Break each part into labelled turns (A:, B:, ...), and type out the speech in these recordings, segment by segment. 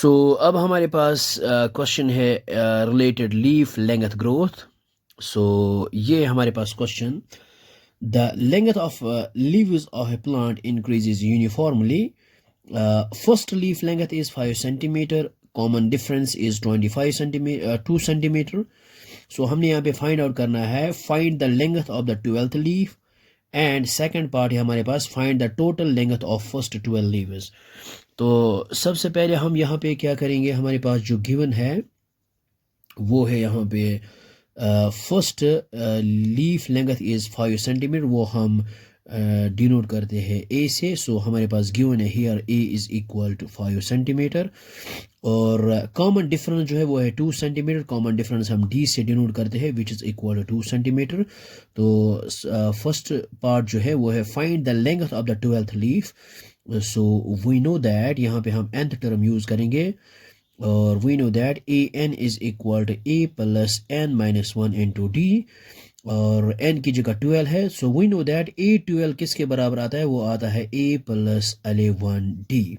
A: अब हमारे पास क्वेश्चन है related leaf length growth. So ये हमारे पास question, the length of leaves of a plant increases uniformly. First leaf length is 5 centimeter, common difference is 25 centimeter 2 centimeter. So हमने यहाँ पे फाइंड आउट करना है, find the length of the 12th leaf, and second part है हमारे पास, find the total length of first 12 leaves. तो सबसे पहले हम यहाँ पे क्या करेंगे, हमारे पास जो गिवन है वो है यहाँ पे first leaf length is 5 centimetre, वो हम डिनोट करते हैं ए से। सो हमारे पास गिवन है here A is equal to 5 centimetre, और कॉमन डिफरेंस जो है वो है 2 सेंटीमीटर। कॉमन डिफरेंस हम डी से डिनोट करते हैं which is equal to 2 centimetre. तो फर्स्ट पार्ट जो है वो है find the length of the 12th leaf. So we know that यहाँ पे हम nth टर्म यूज़ करेंगे, और we know that A N is equal to A plus N minus 1 into D, और n की जगह 12 है। So we know that A 12 किसके बराबर आता है, वो आता है a प्लस 11 डी।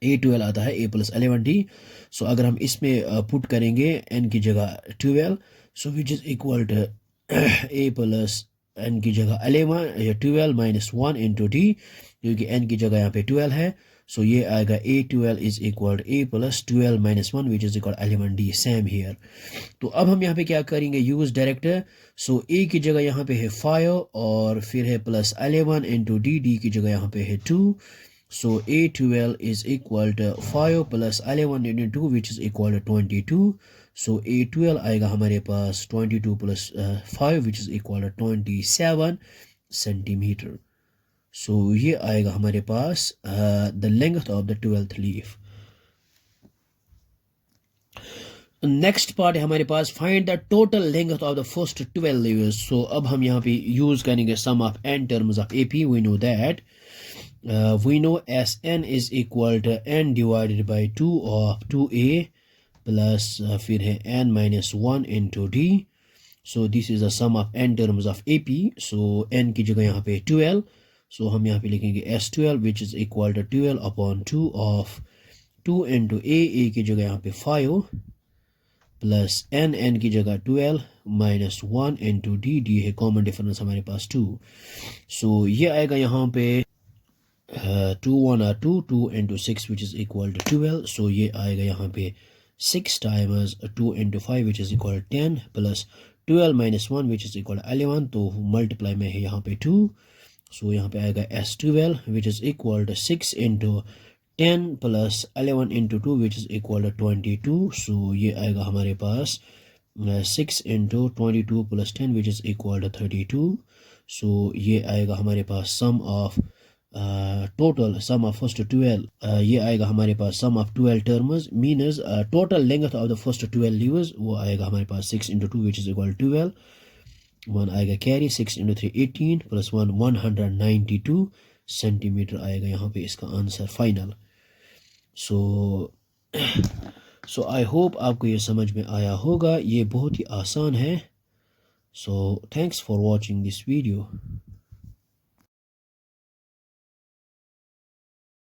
A: ए 12 आता है a प्लस 11 डी। सो अगर हम इसमें पुट करेंगे n की जगह 12, so which is equal to a plus n की जगह 11 या 12 माइनस 1 इंटू डी, क्योंकि n की जगह यहाँ पे 12 है। सो ये आएगा a 12 is equal to a plus 12 minus 1 which is equal 11 D, same here. तो अब हम यहाँ पे क्या करेंगे, यूज डायरेक्टर। सो a की जगह यहाँ पे है 5, और फिर है प्लस 11 इंटू डी, डी की जगह यहाँ पे है 2। So a 12 is equal to 5 plus 11 into 2 which is equal to 22। So a 12 आएगा हमारे पास 22 plus 5 which is equal to 27 centimetre. So ये आएगा हमारे पास the length of the 12th leaf. Next part है हमारे पास, find the total length of the first 12 leaves. So अब हम यहाँ पे यूज करेंगे sum of n terms of AP। We know that we know Sn is equal to n divided by 2 of 2a plus फिर है n minus 1 into d. So this is the sum of n terms of AP. So n की जगह यहाँ पे 12, so हम यहाँ पे लिखेंगे S12 which is equal to 12 upon 2 of 2 into a की जगह यहाँ पे 5 प्लस n की जगह 12 माइनस 1 इंटू डी, डी है कॉमन डिफरेंस हमारे पास 2। सो ये आएगा यहाँ पे 2 1 are 2, 2 into 6 which is equal to 12। सो ये आएगा यहाँ पे 6 times 2 into 5 which is equal to 10 plus 12 minus 1 which is equal to 11, तो मल्टीप्लाई में है यहाँ पे 2। सो यहाँ पे आएगा S12 which is equal to 6 into 10 plus 11 into 2 which is equal to 22। सो ये आएगा हमारे पास 6 into 22 plus 10 which is equal to 32। सो ये आएगा हमारे पास sum of total sum of first 12, ये आएगा हमारे पास sum of 12 terms minus total length of the first 12 leaves, वो आएगा हमारे पास 6 into 2 which is equal to 12। 1 आएगा कैरी, 6 into 3 18 प्लस 1 192 सेंटीमीटर आएगा यहाँ पे इसका answer final. So I hope आपको ये समझ में आया होगा, ये बहुत ही आसान है। So thanks for watching this video.